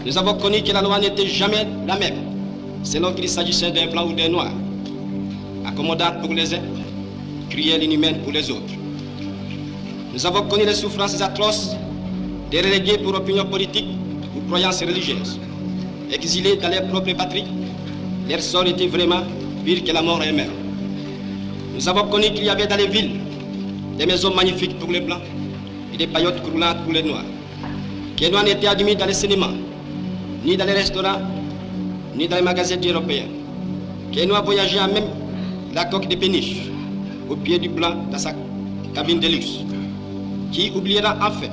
Nous avons connu que la loi n'était jamais la même, selon qu'il s'agissait d'un blanc ou d'un noir, accommodante pour les uns, cruelle, inhumaine pour les autres. Nous avons connu les souffrances atroces des relégués pour opinion politique ou croyances religieuses. Exilés dans leur propre patrie, leur sort était vraiment pire que la mort elle-même. Nous avons connu qu'il y avait dans les villes des maisons magnifiques pour les blancs et des paillotes croulantes pour les noirs. Que les noirs n'étaient admis dans les cinémas, ni dans les restaurants, ni dans les magasins européens. Que les noirs voyageaient à même la coque de péniche, au pied du blanc dans sa cabine de luxe. Qui oubliera enfin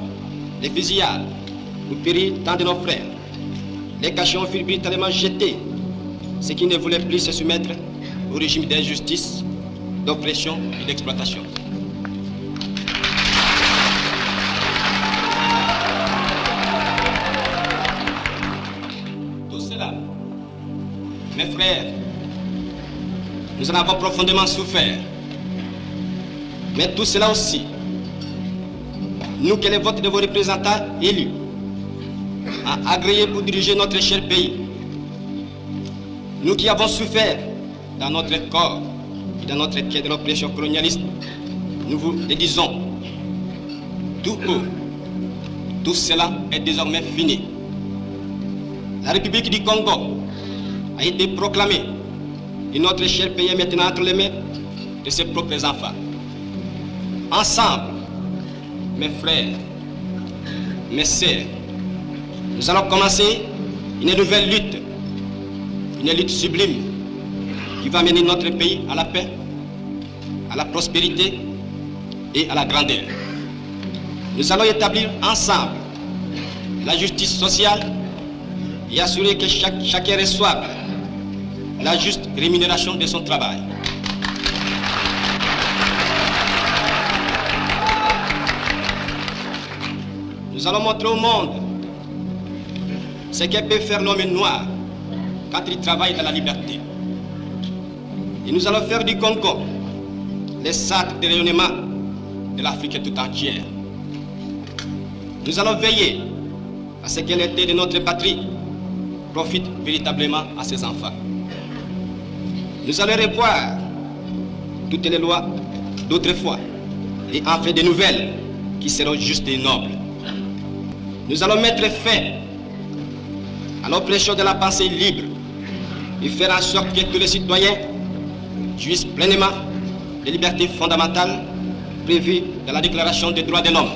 les fusillades où périrent tant de nos frères. Les cachons furent brutalement jetés, ceux qui ne voulaient plus se soumettre au régime d'injustice, d'oppression et d'exploitation. Tout cela, mes frères, nous en avons profondément souffert. Mais tout cela aussi, nous que les votes de vos représentants élus a agréé pour diriger notre cher pays. Nous qui avons souffert dans notre corps et dans notre quai de l'oppression colonialiste, nous vous le disons, tout haut, tout cela est désormais fini. La République du Congo a été proclamée et notre cher pays est maintenant entre les mains de ses propres enfants. Ensemble, mes frères, mes sœurs, nous allons commencer une nouvelle lutte sublime qui va mener notre pays à la paix, à la prospérité et à la grandeur. Nous allons établir ensemble la justice sociale et assurer que chacun reçoive la juste rémunération de son travail. Nous allons montrer au monde ce que peut faire l'homme noir quand il travaille dans la liberté. Et nous allons faire du Congo le sacre de rayonnement de l'Afrique tout entière. Nous allons veiller à ce que l'été de notre patrie profite véritablement à ses enfants. Nous allons revoir toutes les lois d'autrefois et en faire de nouvelles qui seront justes et nobles. Nous allons mettre fin à l'oppression de la pensée libre et faire en sorte que tous les citoyens jouissent pleinement des libertés fondamentales prévues dans la Déclaration des droits de l'homme.